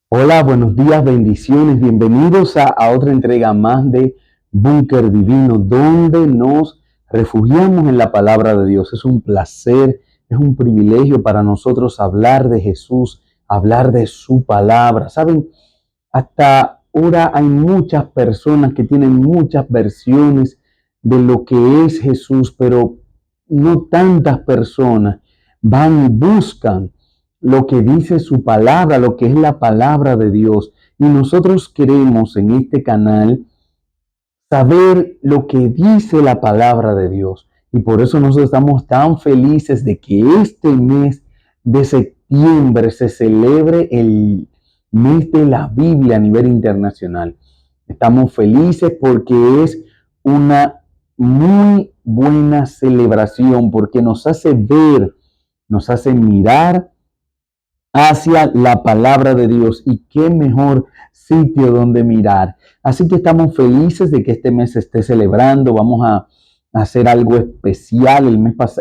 Hola, buenos días, bendiciones, bienvenidos a otra entrega más de Búnker Divino, donde nos refugiamos en la palabra de Dios. Es un placer, es un privilegio para nosotros hablar de Jesús, hablar de su palabra. Saben, hasta ahora hay muchas personas que tienen muchas versiones de lo que es Jesús, pero no tantas personas van y buscan lo que dice su palabra, lo que es la palabra de Dios. Y nosotros queremos en este canal saber lo que dice la palabra de Dios. Y por eso nosotros estamos tan felices de que este mes de septiembre se celebre el mes de la Biblia a nivel internacional. Estamos felices porque es una muy buena celebración, porque nos hace ver, nos hace mirar hacia la palabra de Dios, y qué mejor sitio donde mirar. Así que estamos felices de que este mes se esté celebrando. Vamos a hacer algo especial.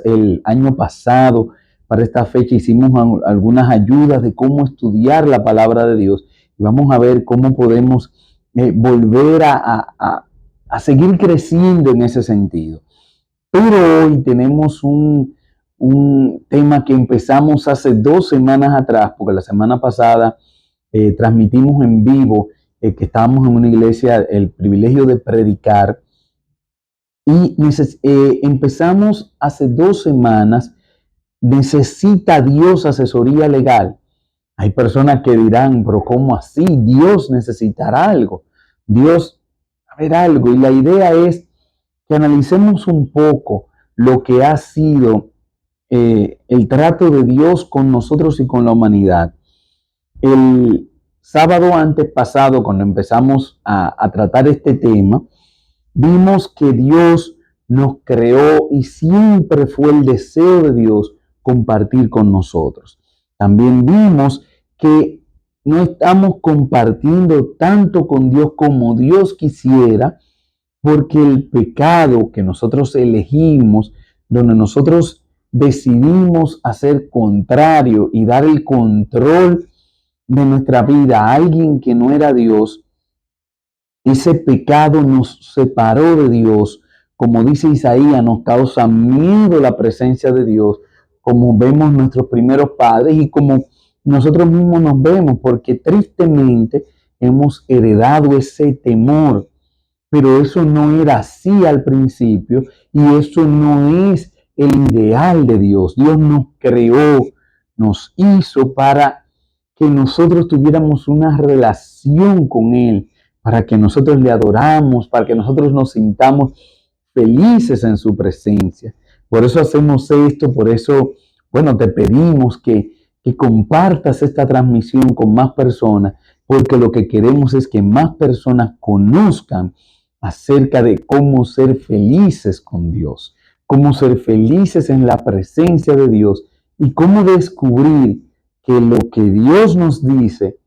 El año pasado, para esta fecha, hicimos algunas ayudas de cómo estudiar la palabra de Dios, y vamos a ver cómo podemos volver a seguir creciendo en ese sentido. Pero hoy tenemos un tema que empezamos hace 2 semanas atrás, porque la semana pasada transmitimos en vivo, que estábamos en una iglesia, el privilegio de predicar, y empezamos hace 2 semanas. ¿Necesita Dios asesoría legal? Hay personas que dirán, pero ¿cómo así? Dios necesitará algo. Dios, a ver algo. Y la idea es que analicemos un poco lo que ha sido el trato de Dios con nosotros y con la humanidad. El sábado antes pasado, cuando empezamos a tratar este tema, vimos que Dios nos creó y siempre fue el deseo de Dios compartir con nosotros. También vimos que no estamos compartiendo tanto con Dios como Dios quisiera, porque el pecado que nosotros elegimos, donde nosotros decidimos hacer contrario y dar el control de nuestra vida a alguien que no era Dios, ese pecado nos separó de Dios. Como dice Isaías, nos causa miedo la presencia de Dios, como vemos nuestros primeros padres y como nosotros mismos nos vemos, porque tristemente hemos heredado ese temor. Pero eso no era así al principio, y eso no es el ideal de Dios. Dios nos creó, nos hizo para que nosotros tuviéramos una relación con Él, para que nosotros le adoramos, para que nosotros nos sintamos felices en su presencia. Por eso hacemos esto, por eso, bueno, te pedimos que compartas esta transmisión con más personas, porque lo que queremos es que más personas conozcan acerca de cómo ser felices con Dios, cómo ser felices en la presencia de Dios, y cómo descubrir que lo que Dios nos dice,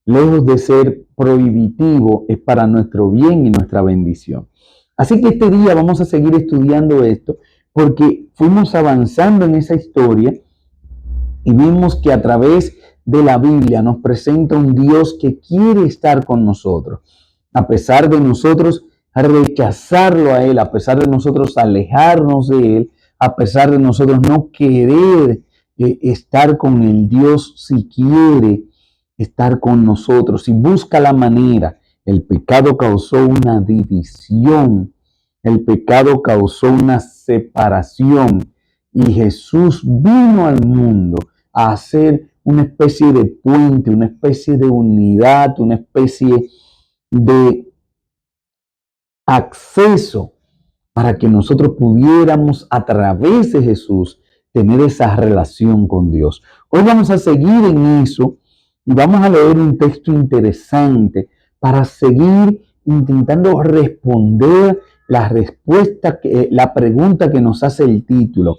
lejos de ser prohibitivo, es para nuestro bien y nuestra bendición. Así que este día vamos a seguir estudiando esto, porque fuimos avanzando en esa historia y vimos que a través de la Biblia nos presenta un Dios que quiere estar con nosotros, a pesar de nosotros rechazarlo a Él, a pesar de nosotros alejarnos de Él, a pesar de nosotros no querer estar con el Dios. Si quiere estar con nosotros y busca la manera. El pecado causó una división, el pecado causó una separación, y Jesús vino al mundo a hacer una especie de puente, una especie de unidad, una especie de acceso para que nosotros pudiéramos a través de Jesús tener esa relación con Dios. Hoy vamos a seguir en eso y vamos a leer un texto interesante para seguir intentando responder la pregunta que nos hace el título.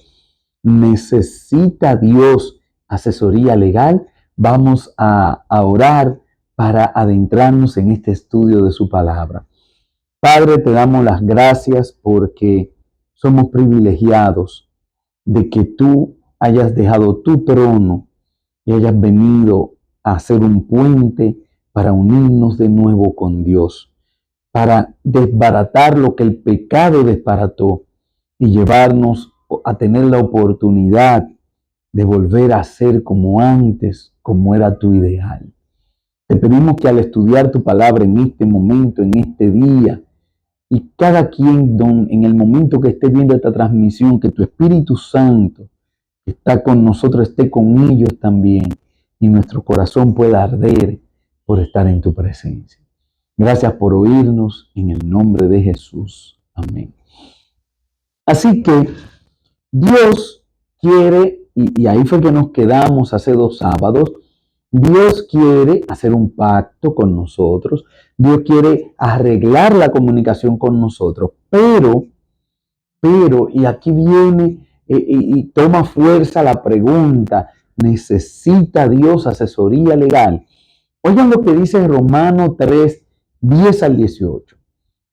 ¿Necesita Dios asesoría legal? Vamos a orar para adentrarnos en este estudio de su palabra. Padre, te damos las gracias porque somos privilegiados de que tú hayas dejado tu trono y hayas venido a hacer un puente para unirnos de nuevo con Dios, para desbaratar lo que el pecado desbarató y llevarnos a tener la oportunidad de volver a ser como antes, como era tu ideal. Te pedimos que al estudiar tu palabra en este momento, en este día, y cada quien en el momento que esté viendo esta transmisión, que tu Espíritu Santo que está con nosotros esté con ellos también y nuestro corazón pueda arder por estar en tu presencia. Gracias por oírnos en el nombre de Jesús. Amén. Así que Dios quiere, y ahí fue que nos quedamos hace 2 sábados, Dios quiere hacer un pacto con nosotros, Dios quiere arreglar la comunicación con nosotros, pero, y aquí viene y toma fuerza la pregunta, ¿necesita Dios asesoría legal? Oigan lo que dice Romanos 3, 10 al 18.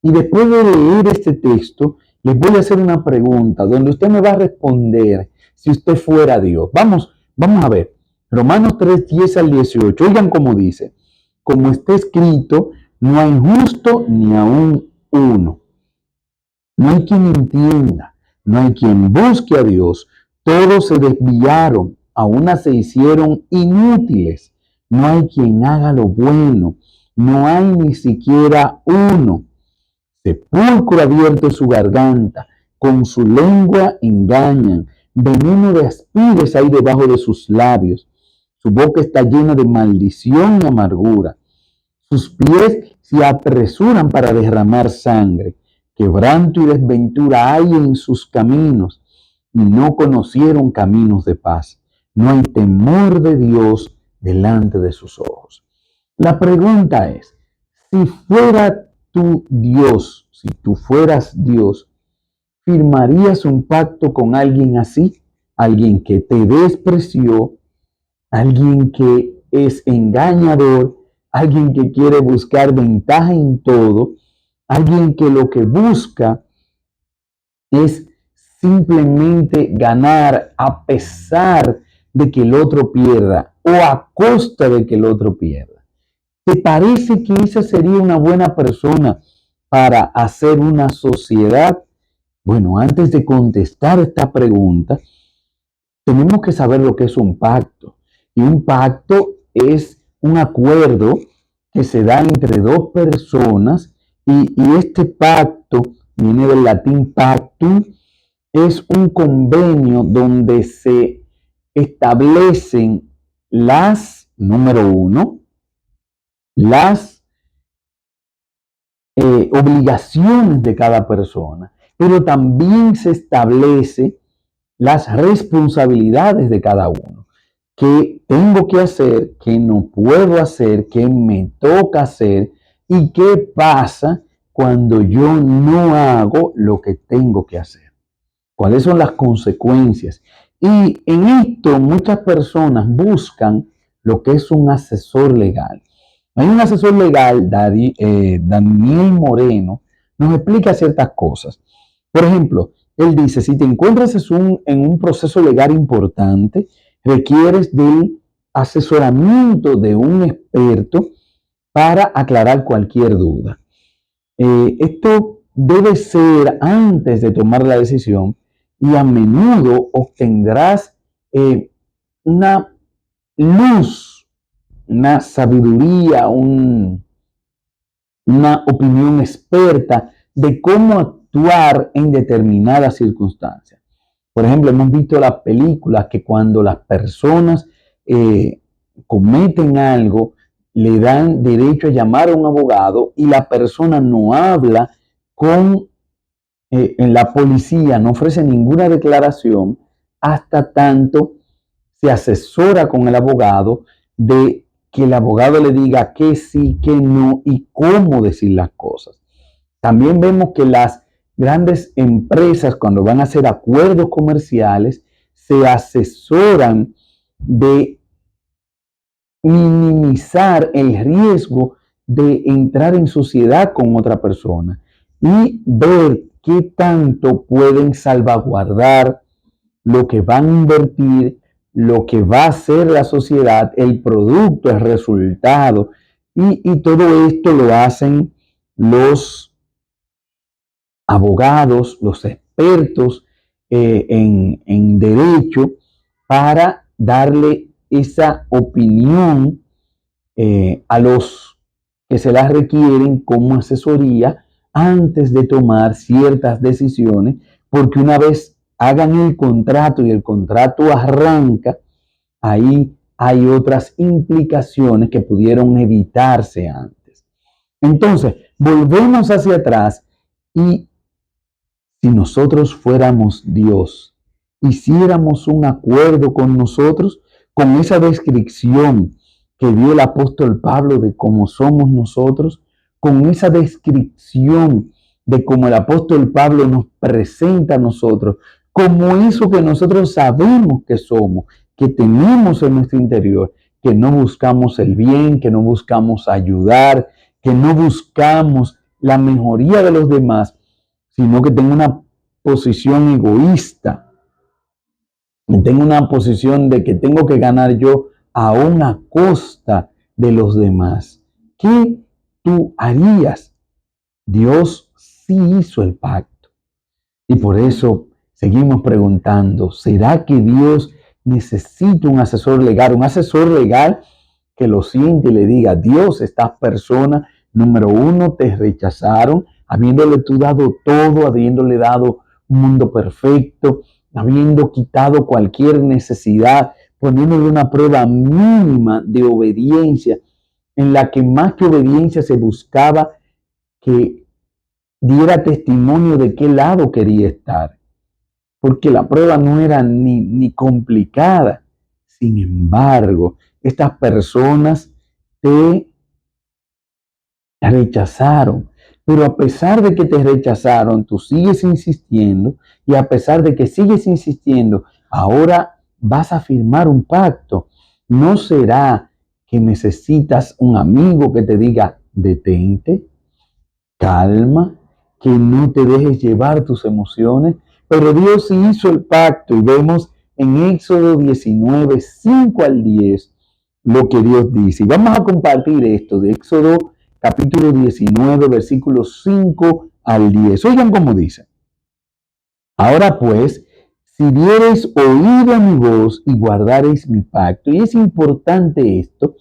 Y después de leer este texto, les voy a hacer una pregunta donde usted me va a responder si usted fuera Dios. Vamos a ver. Romanos 3, 10 al 18. Oigan cómo dice. Como está escrito, no hay justo ni aún uno. No hay quien entienda, no hay quien busque a Dios. Todos se desviaron, a unas se hicieron inútiles. No hay quien haga lo bueno, no hay ni siquiera uno. Sepulcro abierto su garganta, con su lengua engañan, veneno de aspides hay debajo de sus labios. Su boca está llena de maldición y amargura. Sus pies se apresuran para derramar sangre. Quebranto y desventura hay en sus caminos, y no conocieron caminos de paz. No hay temor de Dios delante de sus ojos. La pregunta es, si fuera tu Dios, si tú fueras Dios, ¿firmarías un pacto con alguien así? Alguien que te despreció, alguien que es engañador, alguien que quiere buscar ventaja en todo, alguien que lo que busca es simplemente ganar a pesar de que el otro pierda o a costa de que el otro pierda. ¿Te parece que esa sería una buena persona para hacer una sociedad? Bueno, antes de contestar esta pregunta, tenemos que saber lo que es un pacto. Y un pacto es un acuerdo que se da entre 2 personas y este pacto viene del latín pactum, es un convenio donde se establecen número 1, las obligaciones de cada persona, pero también se establece las responsabilidades de cada uno. ¿Qué tengo que hacer? ¿Qué no puedo hacer? ¿Qué me toca hacer? ¿Y qué pasa cuando yo no hago lo que tengo que hacer? ¿Cuáles son las consecuencias? Y en esto muchas personas buscan lo que es un asesor legal. Hay un asesor legal, Daniel Moreno, nos explica ciertas cosas. Por ejemplo, él dice, si te encuentras en un proceso legal importante, requieres del asesoramiento de un experto para aclarar cualquier duda. Esto debe ser antes de tomar la decisión y a menudo obtendrás una luz, una sabiduría, una opinión experta de cómo actuar en determinadas circunstancias. Por ejemplo, hemos visto las películas que cuando las personas cometen algo, le dan derecho a llamar a un abogado y la persona no habla en la policía, no ofrece ninguna declaración hasta tanto se asesora con el abogado de que el abogado le diga que sí, que no y cómo decir las cosas. También vemos que las grandes empresas, cuando van a hacer acuerdos comerciales, se asesoran de minimizar el riesgo de entrar en sociedad con otra persona y ver qué tanto pueden salvaguardar lo que van a invertir, lo que va a hacer la sociedad, el producto, el resultado, Y todo esto lo hacen los abogados, los expertos en derecho, para darle esa opinión a los que se las requieren como asesoría antes de tomar ciertas decisiones, porque una vez hagan el contrato y el contrato arranca, ahí hay otras implicaciones que pudieron evitarse antes. Entonces, volvemos hacia atrás y si nosotros fuéramos Dios, hiciéramos un acuerdo con nosotros, con esa descripción que dio el apóstol Pablo de cómo somos nosotros, con esa descripción de cómo el apóstol Pablo nos presenta a nosotros, como eso que nosotros sabemos que somos, que tenemos en nuestro interior, que no buscamos el bien, que no buscamos ayudar, que no buscamos la mejoría de los demás, sino que tengo una posición egoísta, tengo una posición de que tengo que ganar yo aún a costa de los demás. ¿Qué tú harías? Dios sí hizo el pacto. Y por eso seguimos preguntando, ¿será que Dios necesita un asesor legal? Un asesor legal que lo siente y le diga, Dios, estas personas, número uno, te rechazaron, habiéndole tú dado todo, habiéndole dado un mundo perfecto, habiendo quitado cualquier necesidad, poniéndole una prueba mínima de obediencia, en la que más que obediencia se buscaba que diera testimonio de qué lado quería estar, porque la prueba no era ni complicada. Sin embargo, estas personas te rechazaron, pero a pesar de que te rechazaron, tú sigues insistiendo, y a pesar de que sigues insistiendo, ahora vas a firmar un pacto. ¿No será que necesitas un amigo que te diga, detente, calma, que no te dejes llevar tus emociones? Pero Dios hizo el pacto y vemos en Éxodo 19, 5 al 10, lo que Dios dice. Y vamos a compartir esto de Éxodo capítulo 19, versículos 5 al 10. Oigan cómo dice. Ahora pues, si diereis oído a mi voz y guardareis mi pacto, y es importante esto,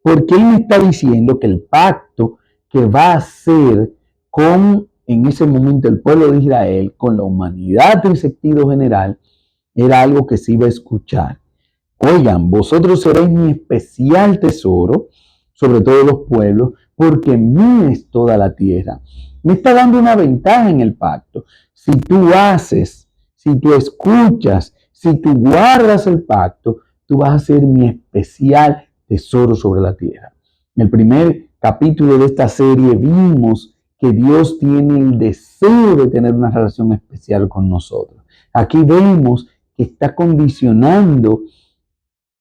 porque Él me está diciendo que el pacto que va a hacer con, en ese momento, el pueblo de Israel, con la humanidad en sentido general, era algo que se iba a escuchar. Oigan, vosotros seréis mi especial tesoro sobre todos los pueblos, porque mía es toda la tierra. Me está dando una ventaja en el pacto. Si tú haces, si tú escuchas, si tú guardas el pacto, tú vas a ser mi especial tesoro sobre la tierra. En el primer capítulo de esta serie vimos que Dios tiene el deseo de tener una relación especial con nosotros. Aquí vemos que está condicionando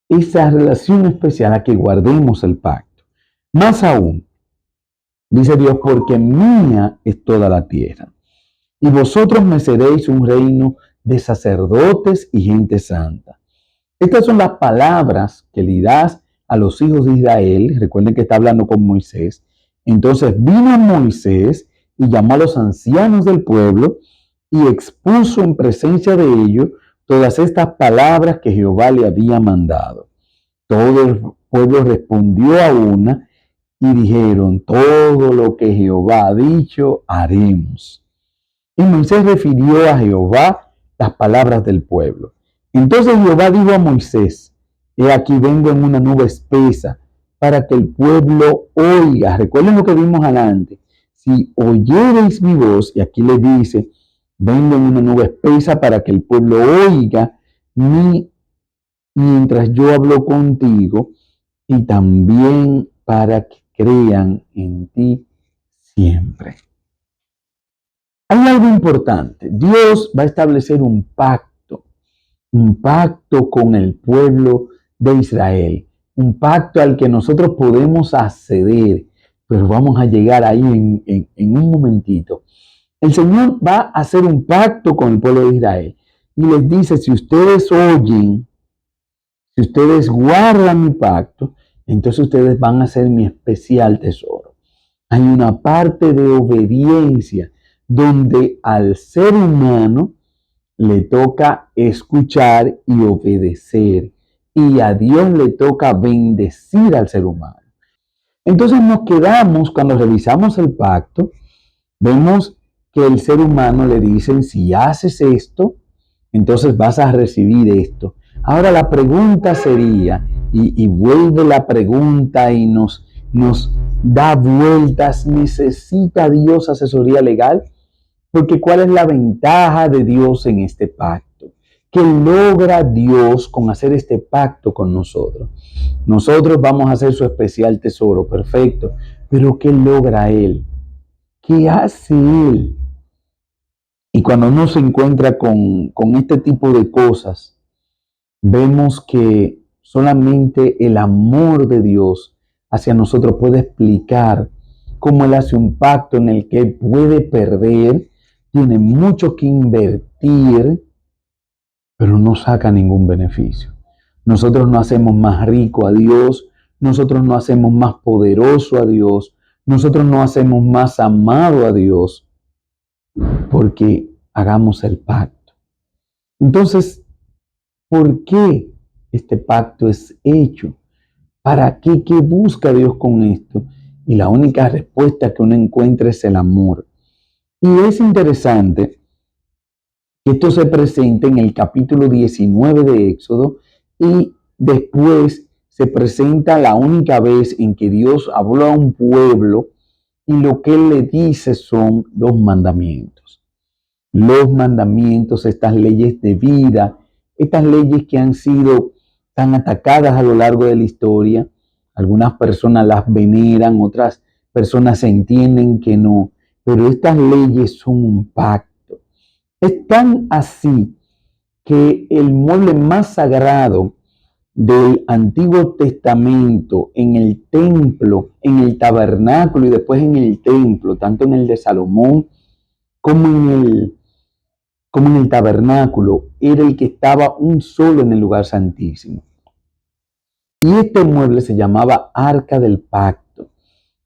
esa relación especial a que guardemos el pacto. Más aún, dice Dios, porque mía es toda la tierra, y vosotros me seréis un reino de sacerdotes y gente santa. Estas son las palabras que le das a los hijos de Israel. Recuerden que está hablando con Moisés. Entonces vino Moisés y llamó a los ancianos del pueblo y expuso en presencia de ellos todas estas palabras que Jehová le había mandado. Todo el pueblo respondió a una y dijeron, todo lo que Jehová ha dicho, haremos. Y Moisés refirió a Jehová las palabras del pueblo. Entonces Jehová dijo a Moisés, he aquí vengo en una nube espesa para que el pueblo oiga. Recuerden lo que vimos adelante. Si oyereis mi voz, y aquí le dice, vengo en una nube espesa para que el pueblo oiga mientras yo hablo contigo, y también para que crean en ti siempre. Hay algo importante. Dios va a establecer un pacto con el pueblo de Israel, un pacto al que nosotros podemos acceder, pero vamos a llegar ahí en un momentito. El Señor va a hacer un pacto con el pueblo de Israel y les dice, si ustedes oyen, si ustedes guardan mi pacto, entonces ustedes van a ser mi especial tesoro. Hay una parte de obediencia donde al ser humano le toca escuchar y obedecer, y a Dios le toca bendecir al ser humano. Entonces nos quedamos, cuando revisamos el pacto, vemos que el ser humano le dicen, si haces esto, entonces vas a recibir esto. Ahora la pregunta sería, y vuelve la pregunta y nos da vueltas, ¿necesita Dios asesoría legal? Porque ¿cuál es la ventaja de Dios en este pacto? ¿Qué logra Dios con hacer este pacto con nosotros? Nosotros vamos a hacer su especial tesoro, perfecto. Pero ¿qué logra Él? ¿Qué hace Él? Y cuando uno se encuentra con este tipo de cosas, vemos que solamente el amor de Dios hacia nosotros puede explicar cómo Él hace un pacto en el que Él puede perder, tiene mucho que invertir, pero no saca ningún beneficio. Nosotros no hacemos más rico a Dios, nosotros no hacemos más poderoso a Dios, nosotros no hacemos más amado a Dios, porque hagamos el pacto. Entonces, ¿por qué este pacto es hecho? ¿Para qué? ¿Qué busca Dios con esto? Y la única respuesta que uno encuentra es el amor. Y es interesante que esto se presenta en el capítulo 19 de Éxodo y después se presenta la única vez en que Dios habló a un pueblo y lo que Él le dice son los mandamientos. Los mandamientos, estas leyes de vida, estas leyes que han sido tan atacadas a lo largo de la historia. Algunas personas las veneran, otras personas entienden que no, pero estas leyes son un pacto. Es tan así que el mueble más sagrado del Antiguo Testamento en el templo, en el tabernáculo y después en el templo, tanto en el de Salomón como en el tabernáculo, era el que estaba un solo en el lugar santísimo. Y este mueble se llamaba Arca del Pacto.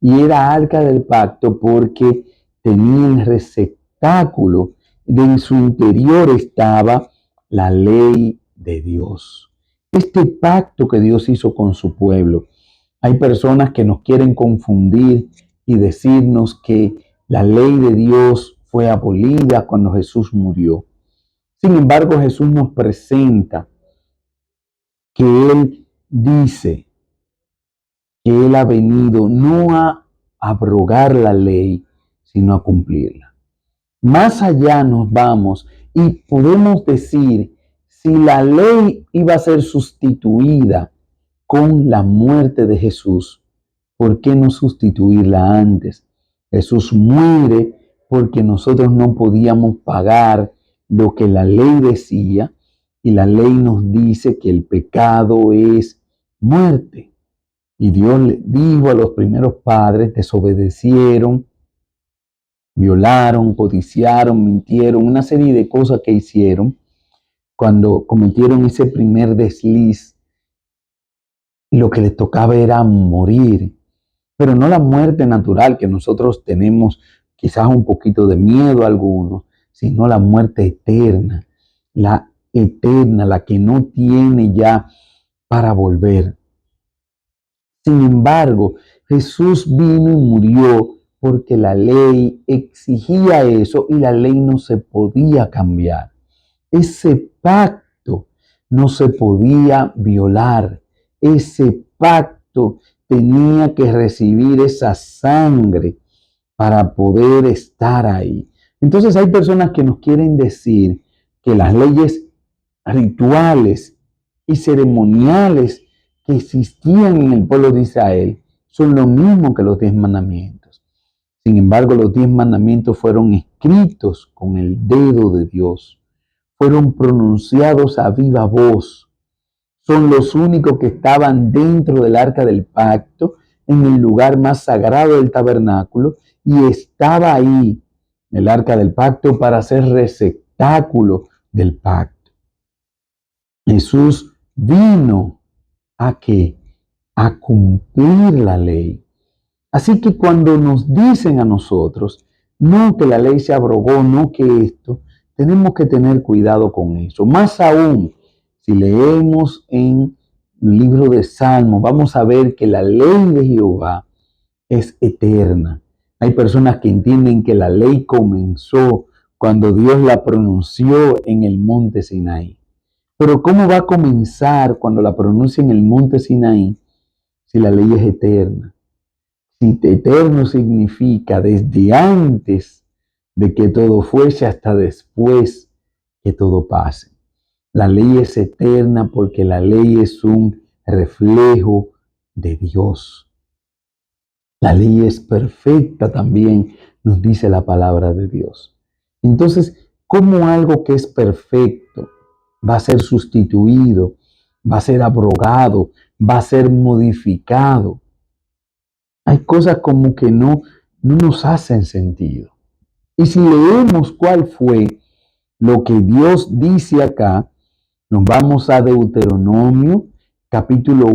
Y era Arca del Pacto porque tenía el receptáculo y en su interior estaba la ley de Dios. Este pacto que Dios hizo con su pueblo. Hay personas que nos quieren confundir y decirnos que la ley de Dios fue abolida cuando Jesús murió. Sin embargo, Jesús nos presenta que Él dice que Él ha venido no a abrogar la ley, sino a cumplirla. Más allá nos vamos y podemos decir, si la ley iba a ser sustituida con la muerte de Jesús, ¿por qué no sustituirla antes? Jesús muere porque nosotros no podíamos pagar lo que la ley decía, y la ley nos dice que el pecado es muerte. Y Dios le dijo a los primeros padres, desobedecieron, violaron, codiciaron, mintieron, una serie de cosas que hicieron cuando cometieron ese primer desliz. Lo que les tocaba era morir, pero no la muerte natural que nosotros tenemos quizás un poquito de miedo a algunos, sino la muerte eterna, la que no tiene ya para volver. Sin embargo, Jesús vino y murió porque la ley exigía eso y la ley no se podía cambiar. Ese pacto no se podía violar. Ese pacto tenía que recibir esa sangre para poder estar ahí. Entonces hay personas que nos quieren decir que las leyes rituales y ceremoniales que existían en el pueblo de Israel son lo mismo que los 10 mandamientos. Sin embargo, los 10 mandamientos fueron escritos con el dedo de Dios. Fueron pronunciados a viva voz. Son los únicos que estaban dentro del arca del pacto, en el lugar más sagrado del tabernáculo, y estaba ahí el arca del pacto para ser receptáculo del pacto. Jesús vino ¿a qué? a cumplir la ley. Así que cuando nos dicen a nosotros, no que la ley se abrogó, no que esto, tenemos que tener cuidado con eso. Más aún, si leemos en el libro de Salmos, vamos a ver que la ley de Jehová es eterna. Hay personas que entienden que la ley comenzó cuando Dios la pronunció en el monte Sinaí. Pero ¿cómo va a comenzar cuando la pronuncia en el monte Sinaí si la ley es eterna? Si eterno significa desde antes de que todo fuese hasta después que todo pase. La ley es eterna porque la ley es un reflejo de Dios. La ley es perfecta también, nos dice la palabra de Dios. Entonces, ¿cómo algo que es perfecto va a ser sustituido, va a ser abrogado, va a ser modificado? Hay cosas como que no nos hacen sentido. Y si leemos cuál fue lo que Dios dice acá, nos vamos a Deuteronomio capítulo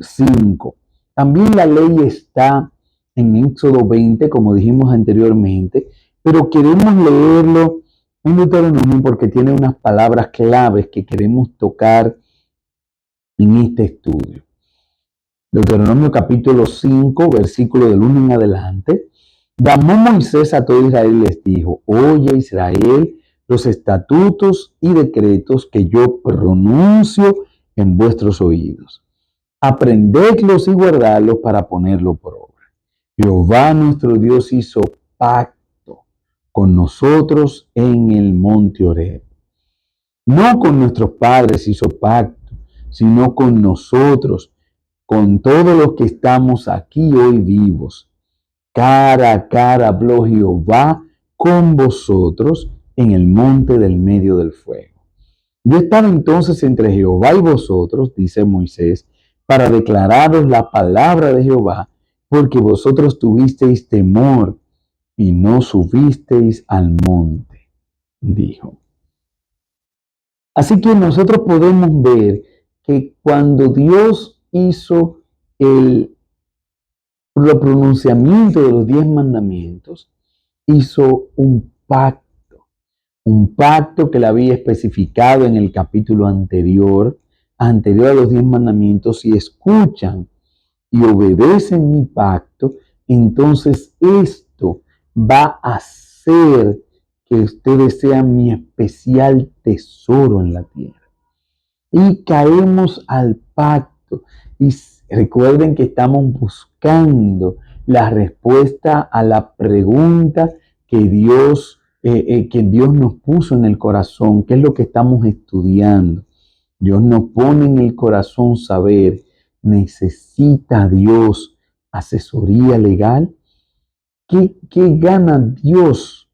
5. También la ley está en Éxodo 20, como dijimos anteriormente, pero queremos leerlo en Deuteronomio porque tiene unas palabras claves que queremos tocar en este estudio. Deuteronomio capítulo 5, versículo del 1 en adelante. Llamó Moisés a todo Israel y les dijo: Oye Israel, los estatutos y decretos que yo pronuncio en vuestros oídos. Aprendedlos y guardadlos para ponerlo por obra. Jehová nuestro Dios hizo pacto con nosotros en el monte Horeb. No con nuestros padres hizo pacto, sino con nosotros, con todos los que estamos aquí hoy vivos. Cara a cara habló Jehová con vosotros en el monte del medio del fuego. Yo estaba entonces entre Jehová y vosotros, dice Moisés, para declararos la palabra de Jehová, porque vosotros tuvisteis temor y no subisteis al monte, dijo. Así que nosotros podemos ver que cuando Dios hizo el pronunciamiento de los 10 mandamientos, hizo un pacto que le había especificado en el capítulo anterior a los 10 mandamientos. Si escuchan y obedecen mi pacto, entonces esto va a hacer que ustedes sean mi especial tesoro en la tierra. Y caemos al pacto. Y recuerden que estamos buscando la respuesta a la pregunta que Dios nos puso en el corazón. ¿Qué es lo que estamos estudiando? Dios nos pone en el corazón saber, ¿necesita Dios asesoría legal? ¿Qué gana Dios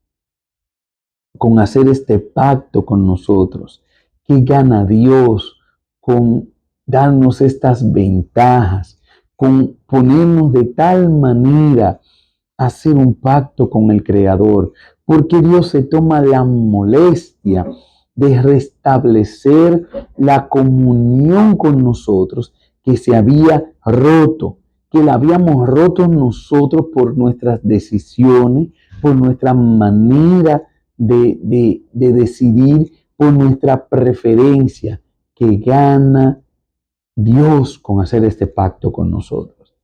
con hacer este pacto con nosotros? ¿Qué gana Dios con darnos estas ventajas, con ponernos de tal manera a hacer un pacto con el Creador? Porque Dios se toma la molestia de restablecer la comunión con nosotros que se había roto, que la habíamos roto nosotros por nuestras decisiones, por nuestra manera de decidir, por nuestra preferencia. Que gana Dios con hacer este pacto con nosotros?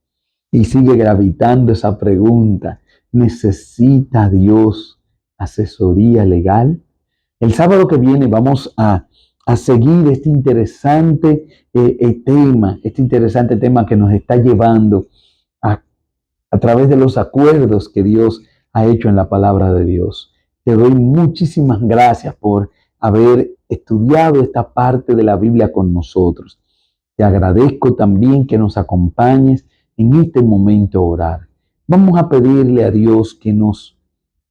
Y sigue gravitando esa pregunta: ¿necesita Dios asesoría legal? El sábado que viene vamos a seguir este interesante tema que nos está llevando a través de los acuerdos que Dios ha hecho en la palabra de Dios. Te doy muchísimas gracias por haber estudiado esta parte de la Biblia con nosotros. Te agradezco también que nos acompañes en este momento a orar. Vamos a pedirle a Dios que nos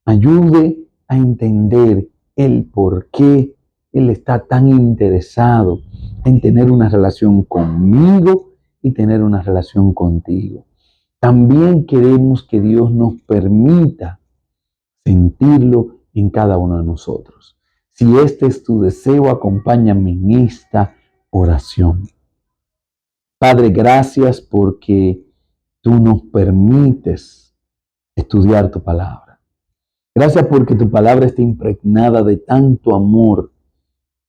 ayude a entender el por qué Él está tan interesado en tener una relación conmigo y tener una relación contigo. También queremos que Dios nos permita sentirlo en cada uno de nosotros. Si este es tu deseo, acompáñame en esta oración. Padre, gracias porque tú nos permites estudiar tu palabra. Gracias porque tu palabra está impregnada de tanto amor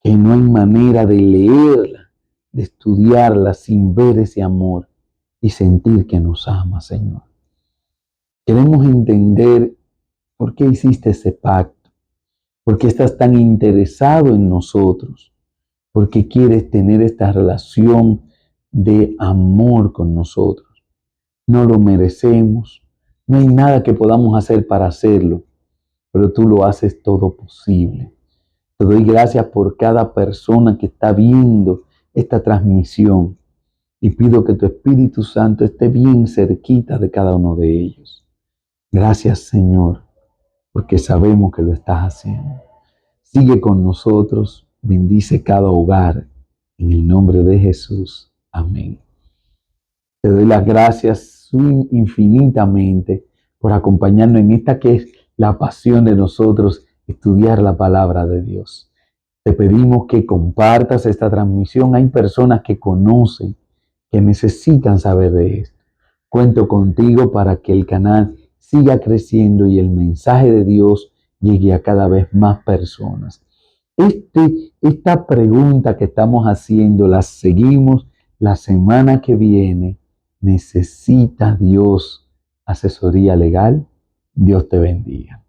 que no hay manera de leerla, de estudiarla sin ver ese amor y sentir que nos ama, Señor. Queremos entender por qué hiciste ese pacto, por qué estás tan interesado en nosotros, por qué quieres tener esta relación de amor con nosotros. No lo merecemos, no hay nada que podamos hacer para hacerlo, pero tú lo haces todo posible. Te doy gracias por cada persona que está viendo esta transmisión y pido que tu Espíritu Santo esté bien cerquita de cada uno de ellos. Gracias, Señor, porque sabemos que lo estás haciendo. Sigue con nosotros, bendice cada hogar, en el nombre de Jesús. Amén. Te doy las gracias infinitamente por acompañarnos en esta que es la pasión de nosotros, estudiar la palabra de Dios. Te pedimos que compartas esta transmisión. Hay personas que conocen, que necesitan saber de esto. Cuento contigo para que el canal siga creciendo y el mensaje de Dios llegue a cada vez más personas. Esta pregunta que estamos haciendo la seguimos la semana que viene. ¿Necesita Dios asesoría legal? Dios te bendiga.